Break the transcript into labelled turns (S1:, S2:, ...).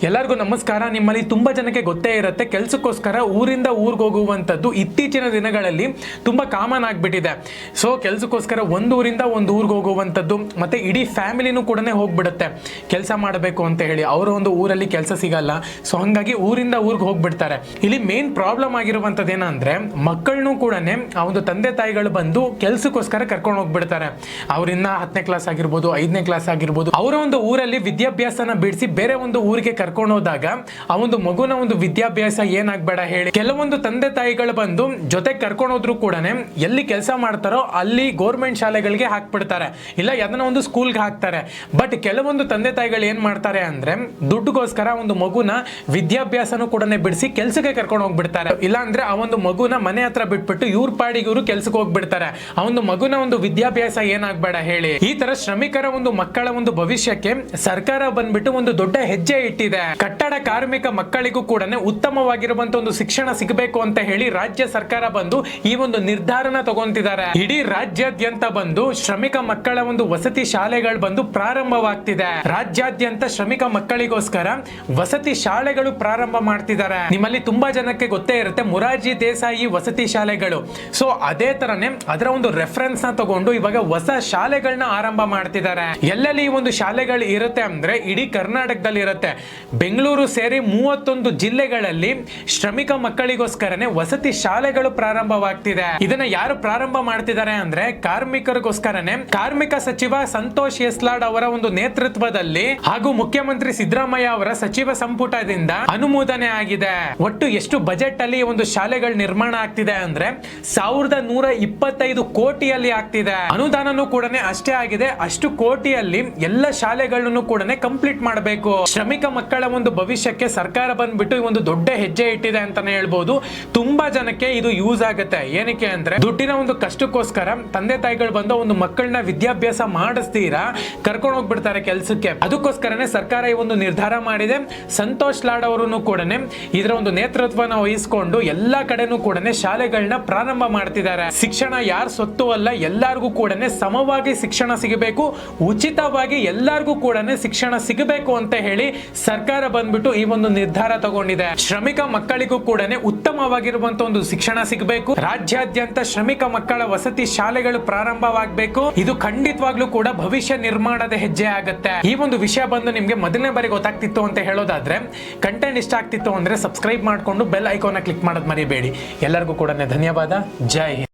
S1: ಎಲ್ಲರಿಗೂ ನಮಸ್ಕಾರ. ನಿಮ್ಮಲ್ಲಿ ತುಂಬಾ ಜನಕ್ಕೆ ಗೊತ್ತೇ ಇರುತ್ತೆ, ಕೆಲಸಕ್ಕೋಸ್ಕರ ಊರಿಂದ ಊರಿಗೆ ಹೋಗುವಂಥದ್ದು ಇತ್ತೀಚಿನ ದಿನಗಳಲ್ಲಿ ತುಂಬಾ ಕಾಮನ್ ಆಗಿಬಿಟ್ಟಿದೆ. ಸೊ ಕೆಲಸಕ್ಕೋಸ್ಕರ ಒಂದು ಊರಿಂದ ಒಂದು ಊರಿಗೆ ಹೋಗುವಂಥದ್ದು, ಮತ್ತೆ ಇಡೀ ಫ್ಯಾಮಿಲಿನೂ ಕೂಡ ಹೋಗ್ಬಿಡುತ್ತೆ ಕೆಲಸ ಮಾಡಬೇಕು ಅಂತ ಹೇಳಿ. ಅವರ ಒಂದು ಊರಲ್ಲಿ ಕೆಲಸ ಸಿಗಲ್ಲ, ಸೊ ಹಂಗಾಗಿ ಊರಿಂದ ಊರಿಗೆ ಹೋಗ್ಬಿಡ್ತಾರೆ. ಇಲ್ಲಿ ಮೇನ್ ಪ್ರಾಬ್ಲಮ್ ಆಗಿರುವಂಥದ್ದು ಏನಂದ್ರೆ, ಮಕ್ಕಳನ್ನು ಕೂಡ ಆ ಒಂದು ತಂದೆ ತಾಯಿಗಳು ಬಂದು ಕೆಲಸಕ್ಕೋಸ್ಕರ ಕರ್ಕೊಂಡು ಹೋಗ್ಬಿಡ್ತಾರೆ. ಅವರಿಂದ 10ನೇ ಕ್ಲಾಸ್ ಆಗಿರ್ಬೋದು, 5ನೇ ಕ್ಲಾಸ್ ಆಗಿರ್ಬೋದು, ಅವರ ಒಂದು ಊರಲ್ಲಿ ವಿದ್ಯಾಭ್ಯಾಸನ ಬಿಡಿಸಿ ಬೇರೆ ಒಂದು ಊರಿಗೆ ಕರ್ಕೊಂಡು ಹೋದಾಗ ಆ ಒಂದು ಮಗುನ ಒಂದು ವಿದ್ಯಾಭ್ಯಾಸ ಏನಾಗಬೇಡ ಹೇಳಿ, ಕೆಲವೊಂದು ತಂದೆ ತಾಯಿಗಳು ಬಂದು ಜೊತೆ ಕರ್ಕೊಂಡು ಹೋದ್ರು ಕೂಡ ಎಲ್ಲಿ ಕೆಲಸ ಮಾಡ್ತಾರೋ ಅಲ್ಲಿ ಗೌರ್ಮೆಂಟ್ ಶಾಲೆಗಳಿಗೆ ಹಾಕ್ಬಿಡ್ತಾರೆ, ಇಲ್ಲ ಯಾವ್ದನ್ನ ಒಂದು ಸ್ಕೂಲ್ಗೆ ಹಾಕ್ತಾರೆ. ಬಟ್ ಕೆಲವೊಂದು ತಂದೆ ತಾಯಿಗಳು ಏನ್ ಮಾಡ್ತಾರೆ ಅಂದ್ರೆ, ದುಡ್ಡುಗೋಸ್ಕರ ಒಂದು ಮಗುನ ವಿದ್ಯಾಭ್ಯಾಸನೂ ಕೂಡ ಬಿಡಿಸಿ ಕೆಲಸಕ್ಕೆ ಕರ್ಕೊಂಡು ಹೋಗ್ಬಿಡ್ತಾರೆ. ಇಲ್ಲ ಅಂದ್ರೆ ಆ ಒಂದು ಮಗುನ ಮನೆ ಹತ್ರ ಬಿಟ್ಬಿಟ್ಟು ಇವ್ರ ಪಾಡಿಗೆ ಇವರು ಕೆಲಸಕ್ಕೆ ಹೋಗ್ಬಿಡ್ತಾರೆ. ಆ ಒಂದು ಮಗುನ ಒಂದು ವಿದ್ಯಾಭ್ಯಾಸ ಏನಾಗಬೇಡ ಹೇಳಿ. ಈ ತರ ಶ್ರಮಿಕರ ಒಂದು ಮಕ್ಕಳ ಒಂದು ಭವಿಷ್ಯಕ್ಕೆ ಸರ್ಕಾರ ಬಂದ್ಬಿಟ್ಟು ಒಂದು ದೊಡ್ಡ ಹೆಜ್ಜೆ ಇಟ್ಟಿದೆ. ಕಟ್ಟಡ ಕಾರ್ಮಿಕ ಮಕ್ಕಳಿಗೂ ಕೂಡ ಉತ್ತಮವಾಗಿರುವಂತ ಒಂದು ಶಿಕ್ಷಣ ಸಿಗಬೇಕು ಅಂತ ಹೇಳಿ ರಾಜ್ಯ ಸರ್ಕಾರ ಬಂದು ಈ ಒಂದು ನಿರ್ಧಾರನ ತಗೊಂತಿದ್ದಾರೆ. ಇಡೀ ರಾಜ್ಯಾದ್ಯಂತ ಬಂದು ಶ್ರಮಿಕ ಮಕ್ಕಳ ಒಂದು ವಸತಿ ಶಾಲೆಗಳು ಬಂದು ಪ್ರಾರಂಭವಾಗ್ತಿದೆ. ರಾಜ್ಯಾದ್ಯಂತ ಶ್ರಮಿಕ ಮಕ್ಕಳಿಗೋಸ್ಕರ ವಸತಿ ಶಾಲೆಗಳು ಪ್ರಾರಂಭ ಮಾಡ್ತಿದ್ದಾರೆ. ನಿಮ್ಮಲ್ಲಿ ತುಂಬಾ ಜನಕ್ಕೆ ಗೊತ್ತೇ ಇರುತ್ತೆ ಮೊರಾರ್ಜಿ ದೇಸಾಯಿ ವಸತಿ ಶಾಲೆಗಳು. ಸೊ ಅದೇ ತರನೇ ಅದರ ಒಂದು ರೆಫರೆನ್ಸ್ ನ ತಗೊಂಡು ಇವಾಗ ಹೊಸ ಶಾಲೆಗಳನ್ನ ಆರಂಭ ಮಾಡ್ತಿದ್ದಾರೆ. ಎಲ್ಲೆಲ್ಲಿ ಈ ಒಂದು ಶಾಲೆಗಳು ಇರುತ್ತೆ ಅಂದ್ರೆ ಇಡೀ ಕರ್ನಾಟಕದಲ್ಲಿ ಇರುತ್ತೆ. ಬೆಂಗಳೂರು ಸೇರಿ 31 ಜಿಲ್ಲೆಗಳಲ್ಲಿ ಶ್ರಮಿಕ ಮಕ್ಕಳಿಗೋಸ್ಕರನೇ ವಸತಿ ಶಾಲೆಗಳು ಪ್ರಾರಂಭವಾಗ್ತಿದೆ. ಇದನ್ನ ಯಾರು ಪ್ರಾರಂಭ ಮಾಡ್ತಿದ್ದಾರೆ ಅಂದ್ರೆ, ಕಾರ್ಮಿಕರಿಗೋಸ್ಕರನೇ ಕಾರ್ಮಿಕ ಸಚಿವ ಸಂತೋಷ್ ಎಸ್ಲಾಡ್ ಅವರ ಒಂದು ನೇತೃತ್ವದಲ್ಲಿ ಹಾಗೂ ಮುಖ್ಯಮಂತ್ರಿ ಸಿದ್ದರಾಮಯ್ಯ ಅವರ ಸಚಿವ ಸಂಪುಟದಿಂದ ಅನುಮೋದನೆ ಆಗಿದೆ. ಒಟ್ಟು ಎಷ್ಟು ಬಜೆಟ್ ಅಲ್ಲಿ ಒಂದು ಶಾಲೆಗಳ ನಿರ್ಮಾಣ ಆಗ್ತಿದೆ ಅಂದ್ರೆ 1125 ಕೋಟಿಯಲ್ಲಿ ಆಗ್ತಿದೆ. ಅನುದಾನನೂ ಕೂಡ ಅಷ್ಟೇ ಆಗಿದೆ. ಅಷ್ಟು ಕೋಟಿಯಲ್ಲಿ ಎಲ್ಲ ಶಾಲೆಗಳನ್ನು ಕೂಡ ಕಂಪ್ಲೀಟ್ ಮಾಡಬೇಕು. ಶ್ರಮಿಕ ಮಕ್ಕಳ ಒಂದು ಭವಿಷ್ಯಕ್ಕೆ ಸರ್ಕಾರ ಬಂದ್ಬಿಟ್ಟು ಈ ಒಂದು ದೊಡ್ಡ ಹೆಜ್ಜೆ ಇಟ್ಟಿದೆ ಅಂತಾನೆ ಹೇಳ್ಬೋದು. ತುಂಬಾ ಜನಕ್ಕೆ ಇದು ಯೂಸ್ ಆಗುತ್ತೆ. ಏನಕ್ಕೆ ಅಂದ್ರೆ, ದುಡ್ಡಿನ ಒಂದು ಕಷ್ಟಕ್ಕೋಸ್ಕರ ತಂದೆ ತಾಯಿಗಳು ಬಂದು ಒಂದು ಮಕ್ಕಳನ್ನ ವಿದ್ಯಾಭ್ಯಾಸ ಮಾಡಿಸ್ತೀರಾ ಕರ್ಕೊಂಡು ಹೋಗ್ಬಿಡ್ತಾರೆ ಕೆಲಸಕ್ಕೆ. ಅದಕ್ಕೋಸ್ಕರನೇ ಸರ್ಕಾರ ಈ ಒಂದು ನಿರ್ಧಾರ ಮಾಡಿದೆ. ಸಂತೋಷ್ ಲಾಡ್ ಅವರನ್ನು ಕೂಡ ಇದರ ಒಂದು ನೇತೃತ್ವನ ವಹಿಸಿಕೊಂಡು ಎಲ್ಲಾ ಕಡೆನೂ ಕೂಡ ಶಾಲೆಗಳನ್ನ ಪ್ರಾರಂಭ ಮಾಡ್ತಿದ್ದಾರೆ. ಶಿಕ್ಷಣ ಯಾರ ಸೊತ್ತು ಅಲ್ಲ, ಎಲ್ಲರಿಗೂ ಕೂಡ ಸಮವಾಗಿ ಶಿಕ್ಷಣ ಸಿಗಬೇಕು, ಉಚಿತವಾಗಿ ಎಲ್ಲರಿಗೂ ಕೂಡ ಶಿಕ್ಷಣ ಸಿಗಬೇಕು ಅಂತ ಹೇಳಿ ಸರ್ಕಾರ ಬಂದ್ಬಿಟ್ಟು ಈ ಒಂದು ನಿರ್ಧಾರ ತಗೊಂಡಿದೆ. ಶ್ರಮಿಕ ಮಕ್ಕಳಿಗೂ ಕೂಡ ಉತ್ತಮವಾಗಿರುವಂತಹ ಒಂದು ಶಿಕ್ಷಣ ಸಿಗಬೇಕು. ರಾಜ್ಯಾದ್ಯಂತ ಶ್ರಮಿಕ ಮಕ್ಕಳ ವಸತಿ ಶಾಲೆಗಳು ಪ್ರಾರಂಭವಾಗಬೇಕು. ಇದು ಖಂಡಿತವಾಗ್ಲೂ ಕೂಡ ಭವಿಷ್ಯ ನಿರ್ಮಾಣದ ಹೆಜ್ಜೆ ಆಗುತ್ತೆ. ಈ ಒಂದು ವಿಷಯ ಬಂದು ನಿಮ್ಗೆ ಮೊದಲನೇ ಬಾರಿ ಗೊತ್ತಾಗ್ತಿತ್ತು ಅಂತ ಹೇಳೋದಾದ್ರೆ, ಕಂಟೆಂಟ್ ಇಷ್ಟ ಆಗ್ತಿತ್ತು ಅಂದ್ರೆ ಸಬ್ಸ್ಕ್ರೈಬ್ ಮಾಡ್ಕೊಂಡು ಬೆಲ್ ಐಕಾನ್ ಕ್ಲಿಕ್ ಮಾಡೋದು ಮರಿಬೇಡಿ. ಎಲ್ಲರಿಗೂ ಕೂಡ ಧನ್ಯವಾದ. ಜೈ ಹಿಂದ್.